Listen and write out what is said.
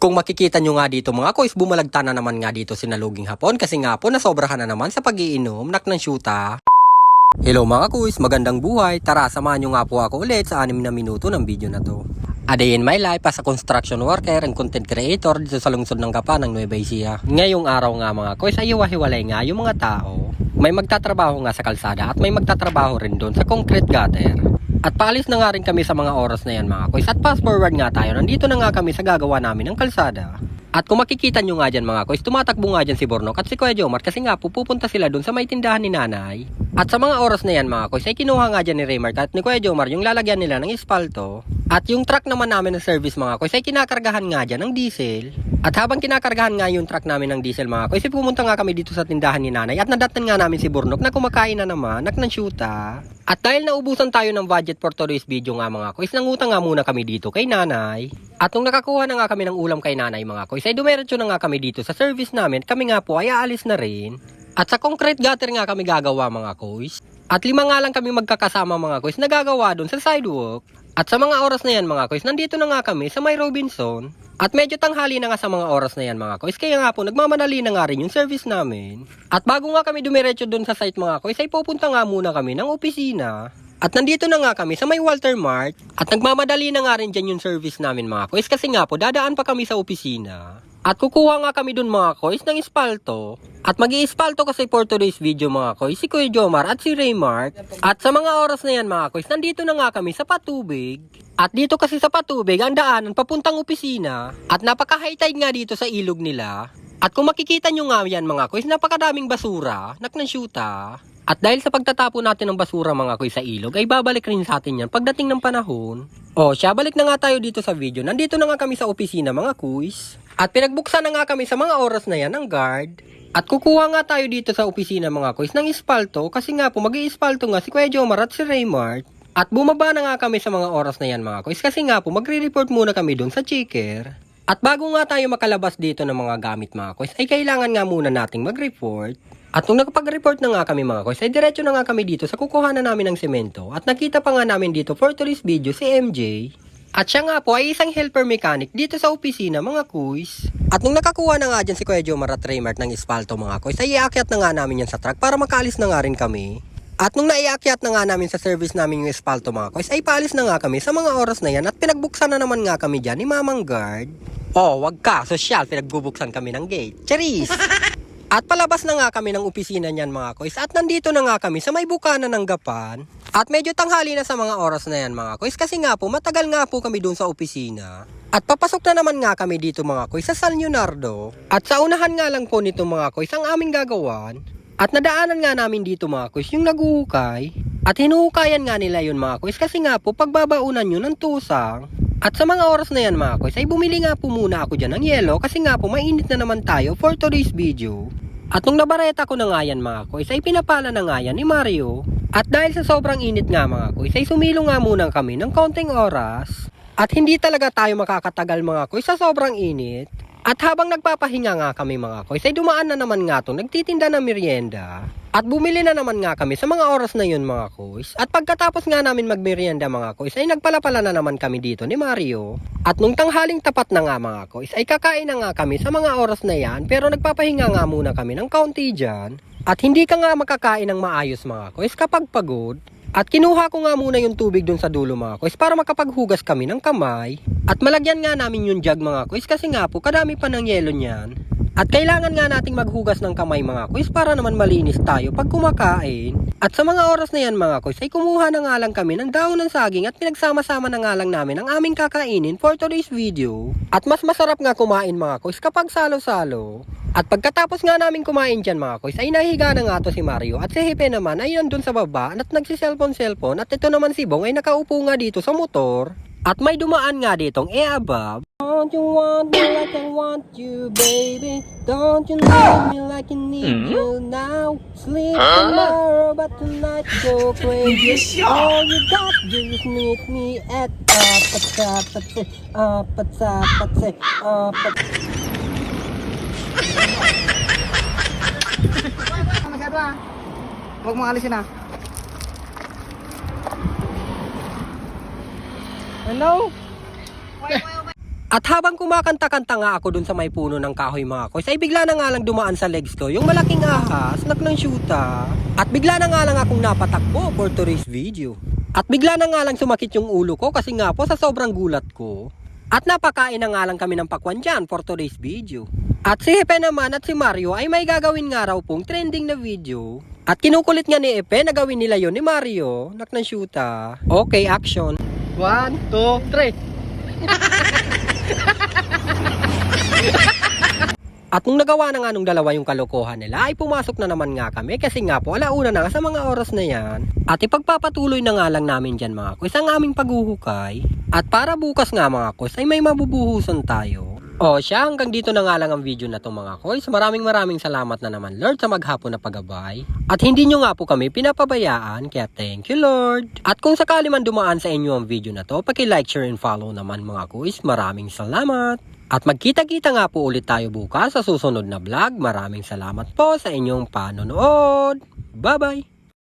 Kung makikita nyo nga dito mga kois, bumalagta na naman nga dito si Naluging Hapon kasi nga po nasobrahan na naman sa pag-iinom ng syuta. Hello mga kois, magandang buhay. Tara, samahan nyo nga po ako ulit sa 6 na minuto ng video na to. A day in my life as a construction worker and content creator dito sa lungsod ng Gapan ng Nueva Ecija. Ngayong araw nga mga kois ay hiwa-hiwalay nga yung mga tao. May magtatrabaho nga sa kalsada at may magtatrabaho rin doon sa concrete gutter. At paalis na nga rin kami sa mga oras na yan mga kois. At fast forward nga tayo, nandito na nga kami sa gagawa namin ng kalsada. At kung makikita nyo nga dyan mga kois, tumatakbo nga dyan si Bornok at si Kuya Jomar kasi nga pupunta sila dun sa may tindahan ni nanay. At sa mga oras na yan mga kois ay kinuha nga dyan ni Raymart at ni Kuya Jomar yung lalagyan nila ng espalto. At yung truck naman namin ng service mga kois ay kinakargahan nga dyan ng diesel. At habang kinakargahan nga yung truck namin ng diesel mga kois ay pumunta nga kami dito sa tindahan ni nanay at nadatnan nga namin si Bornok na kumakain na naman ng syuta. At dahil naubusan tayo ng budget for today's video nga mga kois, nangutang nga muna kami dito kay nanay. At nung nakakuha na nga kami ng ulam kay nanay mga kois, ay dumiretso na nga kami dito sa service namin. Kami nga po ay aalis na rin. At sa concrete gutter nga kami gagawa mga kois. At 5 nga lang kami magkakasama mga kois na gagawa dun sa sidewalk. At sa mga oras na yan mga kois, nandito na nga kami sa may Robinson. At medyo tanghali na nga sa mga oras na yan mga kois, kaya nga po nagmamadali na nga rin yung service namin. At bago nga kami dumiretso dun sa site mga kois, ay pupunta nga muna kami ng opisina. At nandito na nga kami sa may Walter Mart. At nagmamadali na nga rin dyan yung service namin mga kois, kasi nga po dadaan pa kami sa opisina. At kukuha nga kami dun mga kois ng espalto. At mag-i-espalto kasi for today's video mga kois, si Kuya Jomar at si Raymart. At sa mga oras na yan mga kois, nandito na nga kami sa Patubig. At dito kasi sa Patubig, ang daanan papuntang opisina. At napaka-high tide nga dito sa ilog nila. At kung makikita nyo nga yan mga kois, napakadaming basura, syuta. At dahil sa pagtatapon natin ng basura mga kois sa ilog, ay babalik rin sa atin yan pagdating ng panahon. O siya, balik na nga tayo dito sa video. Nandito na nga kami sa opisina mga kois. At pinagbuksan na nga kami sa mga oras na yan ng guard. At kukuha nga tayo dito sa opisina mga kois ng espalto kasi nga po mag-i-espalto nga si Kuya Jomar at si Raymart. At bumaba na nga kami sa mga oras na yan mga kois kasi nga po magre-report muna kami dun sa checker. At bago nga tayo makalabas dito ng mga gamit mga kois ay kailangan nga muna nating mag-report. At nung nakapag-report na nga kami mga kois ay diretso na nga kami dito sa kukuhanan namin ng semento. At nakita pa nga namin dito for today's video si MJ. At siya nga po ay isang helper mechanic dito sa opisina mga kois. At nung nakakuha na nga dyan si Kuya Jomar at Raymart ng espalto mga kois ay iakyat na nga namin yan sa truck para makaalis na nga rin kami. At nung naiakyat na nga namin sa service namin yung espalto mga kois ay paalis na nga kami sa mga oras na yan at pinagbuksan na naman nga kami dyan ni Mamang Guard. Oh, wag ka, sosyal, pinagbubuksan kami ng gate. Charis! At palabas na nga kami ng opisina niyan mga kois at nandito na nga kami sa may bukana ng Gapan. At medyo tanghali na sa mga oras na yan mga kois kasi nga po matagal nga po kami dun sa opisina. At papasok na naman nga kami dito mga kois sa San Leonardo. At sa unahan nga lang po nito mga kois ang aming gagawan. At nadaanan nga namin dito mga kois yung naguhukay. At hinuhukayan nga nila yun mga kois kasi nga po pagbabaunan nyo ng tusang. At sa mga oras na yan mga kois ay bumili nga po muna ako dyan ng yelo kasi nga po mainit na naman tayo for today's video. At nung nabareta ko na nga yan mga kois ay pinapala na nga yan ni Mario. At dahil sa sobrang init nga mga kois ay sumilong nga muna kami ng kaunting oras. At hindi talaga tayo makakatagal mga kois sa sobrang init. At habang nagpapahinga nga kami mga kois ay dumaan na naman nga to nagtitinda ng merienda. At bumili na naman nga kami sa mga oras na yun mga kois. At pagkatapos nga namin magmerienda mga kois ay nagpalapala na naman kami dito ni Mario. At nung tanghaling tapat na nga mga kois ay kakain na nga kami sa mga oras na yan. Pero nagpapahinga nga muna kami ng kaunti dyan. At hindi ka nga makakain ng maayos mga kois kapag pagod. At kinuha ko nga muna yung tubig dun sa dulo mga kois para makapaghugas kami ng kamay. At malagyan nga namin yung jug mga kois kasi nga po kadami pa ng yelo niyan. At kailangan nga nating maghugas ng kamay mga kois para naman malinis tayo pag kumakain. At sa mga oras na yan mga kois ay kumuha na nga lang kami ng dahon ng saging at pinagsama-sama na nga lang namin ang aming kakainin for today's video. At mas masarap nga kumain mga kois kapag salo-salo. At pagkatapos nga namin kumain dyan mga kois ay nahiga na nga to si Mario at si Hepe naman ay nandun sa baba at nagsiselfon-selfon at ito naman si Bong ay nakaupo nga dito sa motor. At may dumaan nga ditong above. Don't you want me like I want you, baby? Don't you need me like I need you now? Sleep tomorrow, but tonight go crazy. All you got to do is meet me at apatapatse. Masyado ah. Huwag mong alisin ah. Hello? At habang kumakanta-kanta nga ako dun sa may puno ng kahoy mga koys, ay bigla na nga lang dumaan sa legs ko yung malaking ahas, ng syuta. At bigla na nga lang akong napatakbo for today's video. At bigla na nga lang sumakit yung ulo ko kasi nga po sa sobrang gulat ko. At napakain na nga lang kami ng pakwan dyan for today's video. At si Epe naman at si Mario ay may gagawin nga raw pong trending na video. At kinukulit nga ni Epe na gawin nila yon ni Mario, ng syuta. Okay, action. 1, 2, 3. At nung nagawa na nga nung dalawa yung kalokohan nila, ay pumasok na naman nga kami kasi nga po alauna na nga sa mga oras na yan. At ipagpapatuloy na nga lang namin dyan mga koys ang aming paghuhukay. At para bukas nga mga koys ay may mabubuhusan tayo. O siya, hanggang dito na nga lang ang video na to mga koys. Maraming salamat na naman Lord sa maghapon na paggabay. At hindi nyo nga po kami pinapabayaan, kaya thank you Lord. At kung sakali man dumaan sa inyo ang video na to, paki-like, share, and follow naman mga koys. Maraming salamat. At magkita-kita nga po ulit tayo bukas sa susunod na vlog. Maraming salamat po sa inyong panonood. Bye-bye!